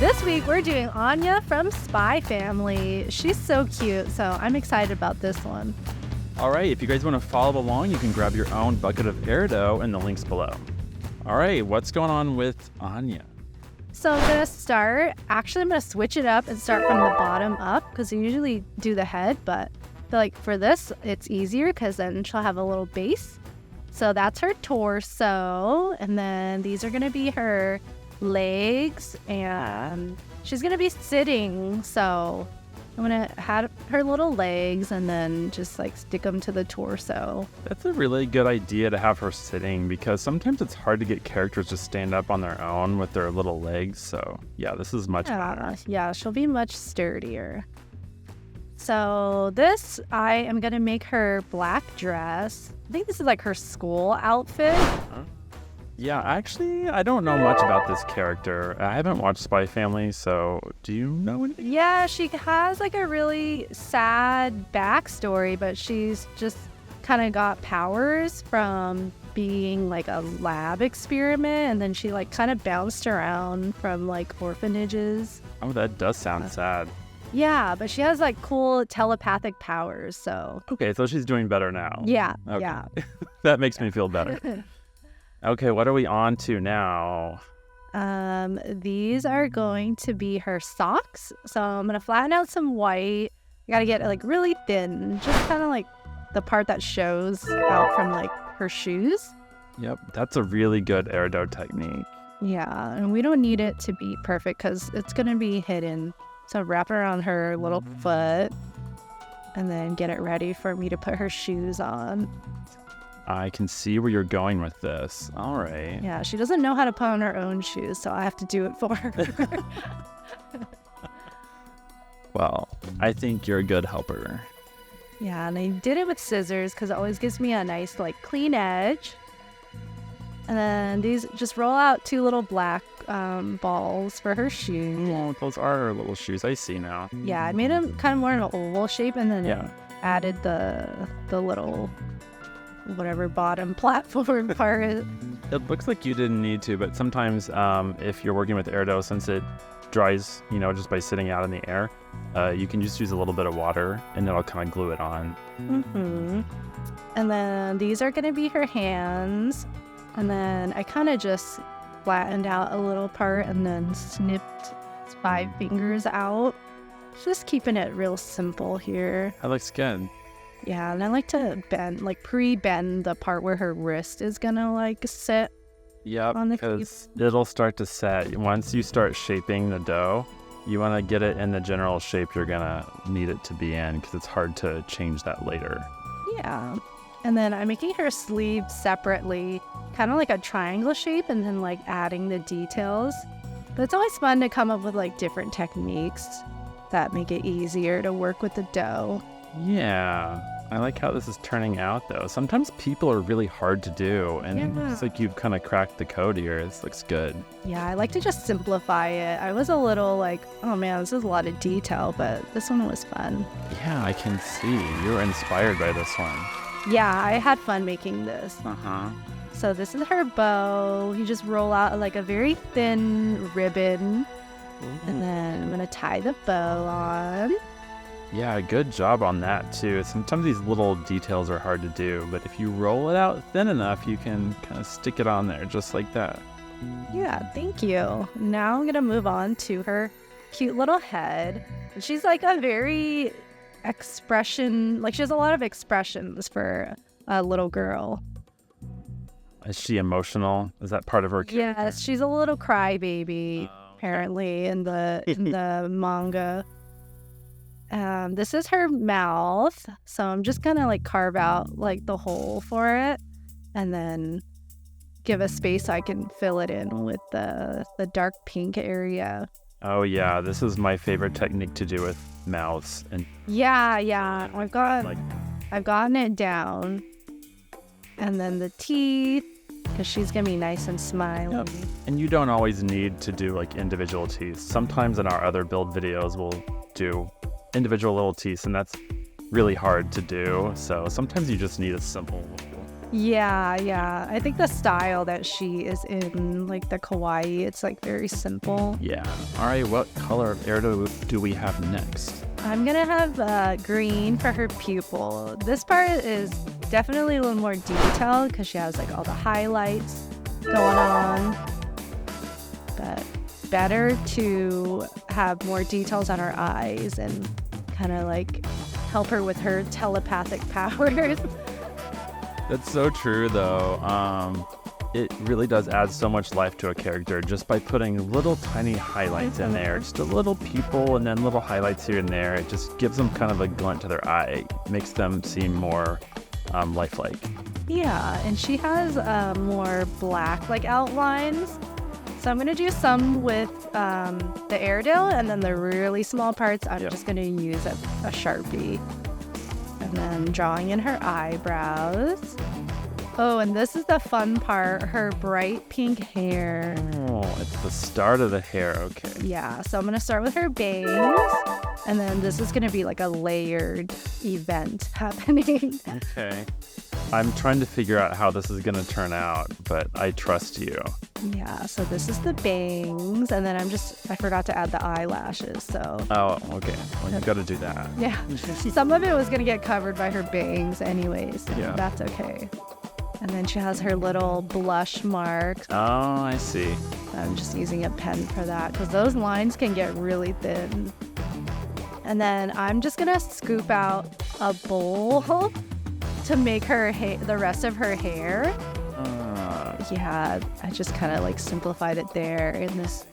This week, we're doing Anya from Spy Family. She's so cute, so I'm excited about this one. All right, if you guys want to follow along, you can grab your own bucket of airdough in the links below. All right, what's going on with Anya? So I'm going to start, actually I'm going to switch it up and start from the bottom up because I usually do the head, but I feel like for this, it's easier because then she'll have a little base. So that's her torso, and then these are going to be her legs, and she's going to be sitting, so I'm going to have her little legs and then just like stick them to the torso. That's a really good idea to have her sitting because sometimes it's hard to get characters to stand up on their own with their little legs. So yeah, this is much better. Yeah, she'll be much sturdier. So this, I am going to make her black dress. I think this is like her school outfit. Yeah, actually, I don't know much about this character. I haven't watched Spy Family, so do you know anything? Yeah, she has like a really sad backstory, but she's just kind of got powers from being like a lab experiment, and then she like kind of bounced around from like orphanages. Oh, that does sound sad. Yeah, but she has like cool telepathic powers, so. Okay, so she's doing better now. Yeah, okay. yeah. That makes me feel better. Okay, what are we on to now? These are going to be her socks. So I'm going to flatten out some white. I got to get it like really thin, just kind of like the part that shows out from like her shoes. Yep, that's a really good airdough technique. Yeah, and we don't need it to be perfect because it's going to be hidden. So wrap it around her little foot and then get it ready for me to put her shoes on. I can see where you're going with this. All right. Yeah, she doesn't know how to put on her own shoes, so I have to do it for her. Well, I think you're a good helper. Yeah, and I did it with scissors because it always gives me a nice, like, clean edge. And then these just roll out 2 little black balls for her shoes. Oh, those are her little shoes. I see now. Yeah, I made them kind of more in an oval shape and then added the little whatever bottom platform part. It looks like you didn't need to, but sometimes if you're working with airdough, since it dries, just by sitting out in the air, you can just use a little bit of water and it'll kind of glue it on. Mm-hmm. And then these are going to be her hands. And then I kind of just flattened out a little part and then snipped 5 fingers out. Just keeping it real simple here. That looks good. Yeah, and I like to pre-bend the part where her wrist is gonna sit. Yep, on the because it'll start to set. Once you start shaping the dough, you want to get it in the general shape you're gonna need it to be in because it's hard to change that later. Yeah, and then I'm making her sleeve separately, kind of like a triangle shape, and then adding the details. But it's always fun to come up with different techniques that make it easier to work with the dough. Yeah, I like how this is turning out, though. Sometimes people are really hard to do, and it's like you've kind of cracked the code here. This looks good. Yeah, I like to just simplify it. I was a little oh man, this is a lot of detail, but this one was fun. Yeah, I can see. You were inspired by this one. Yeah, I had fun making this. Uh-huh. So this is her bow. You just roll out a very thin ribbon. Ooh. And then I'm going to tie the bow on. Yeah, good job on that, too. Sometimes these little details are hard to do, but if you roll it out thin enough, you can kind of stick it on there just like that. Yeah, thank you. Now I'm going to move on to her cute little head. She's a very expression, she has a lot of expressions for a little girl. Is she emotional? Is that part of her character? Yes, she's a little crybaby, apparently, in the manga. This is her mouth, so I'm just gonna carve out the hole for it and then give a space so I can fill it in with the dark pink area. Oh yeah, this is my favorite technique to do with mouths. And yeah, I've gotten it down. And then the teeth, because she's gonna be nice and smiley. Yep. And you don't always need to do individual teeth. Sometimes in our other build videos we'll do individual little teeth, and that's really hard to do. So sometimes you just need a simple Yeah. I think the style that she is in, like the kawaii, it's like very simple. Yeah. All right, what color of airdough do we have next? I'm gonna have green for her pupil. This part is definitely a little more detailed because she has like all the highlights going on. But better to have more details on her eyes and kind of like help her with her telepathic powers. That's so true, though. It really does add so much life to a character just by putting little tiny highlights in there. Just a little pupil and then little highlights here and there. It just gives them kind of a glint to their eye. Makes them seem more lifelike. Yeah, and she has more black like outlines. So I'm gonna do some with the airdough, and then the really small parts I'm just gonna use a Sharpie. And then drawing in her eyebrows. Oh, and this is the fun part, her bright pink hair. Oh, it's the start of the hair, okay. Yeah, so I'm gonna start with her bangs, and then this is gonna be like a layered event happening. Okay. I'm trying to figure out how this is gonna turn out, but I trust you. Yeah, so this is the bangs, and then I forgot to add the eyelashes, so. Oh, okay. Well, you gotta do that. Yeah, some of it was gonna get covered by her bangs anyways, so that's okay. And then she has her little blush marks. Oh, I see. I'm just using a pen for that because those lines can get really thin. And then I'm just gonna scoop out a bowl to make her the rest of her hair. Yeah, I just kind of like simplified it there in this.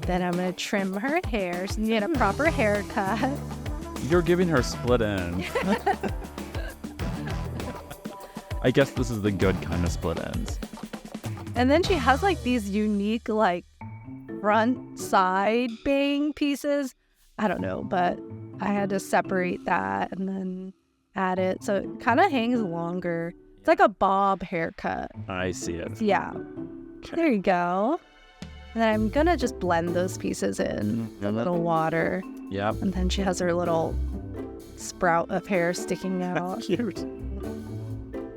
Then I'm gonna trim her hair so you get a proper haircut. You're giving her split ends. I guess this is the good kind of split ends. And then she has like these unique like front side bang pieces. I don't know, but I had to separate that and then add it. So it kind of hangs longer. It's like a bob haircut. I see it. Yeah. Okay. There you go. And then I'm gonna just blend those pieces in a little water. Yep. And then she has her little sprout of hair sticking out. Cute.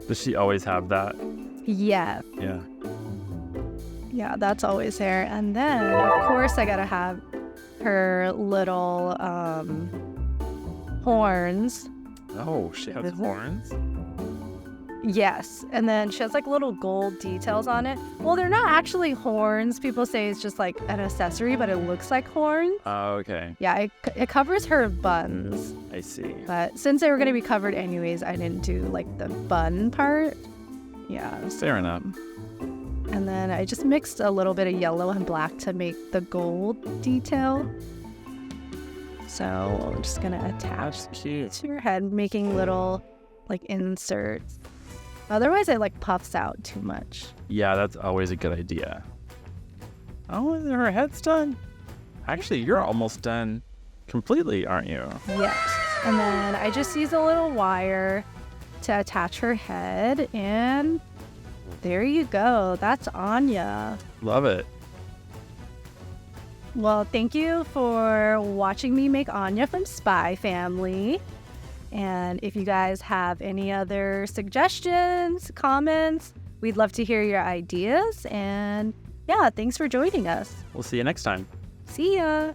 Does she always have that? Yeah. Yeah. Yeah, that's always there. And then, of course, I gotta have her little horns. Oh, she has horns? Yes. And then she has like little gold details on it. Well, they're not actually horns. People say it's just like an accessory, but it looks like horns. Oh, okay. Yeah, it covers her buns. I see. But since they were going to be covered anyways, I didn't do like the bun part. Yeah. Fair enough. And then I just mixed a little bit of yellow and black to make the gold detail. So I'm just going to attach it to her head, making little like inserts. Otherwise, it like puffs out too much. Yeah, that's always a good idea. Oh, her head's done. Actually, you're almost done completely, aren't you? Yes. And then I just use a little wire to attach her head, and there you go. That's Anya. Love it. Well, thank you for watching me make Anya from Spy Family. And if you guys have any other suggestions, comments, we'd love to hear your ideas. And yeah, thanks for joining us. We'll see you next time. See ya.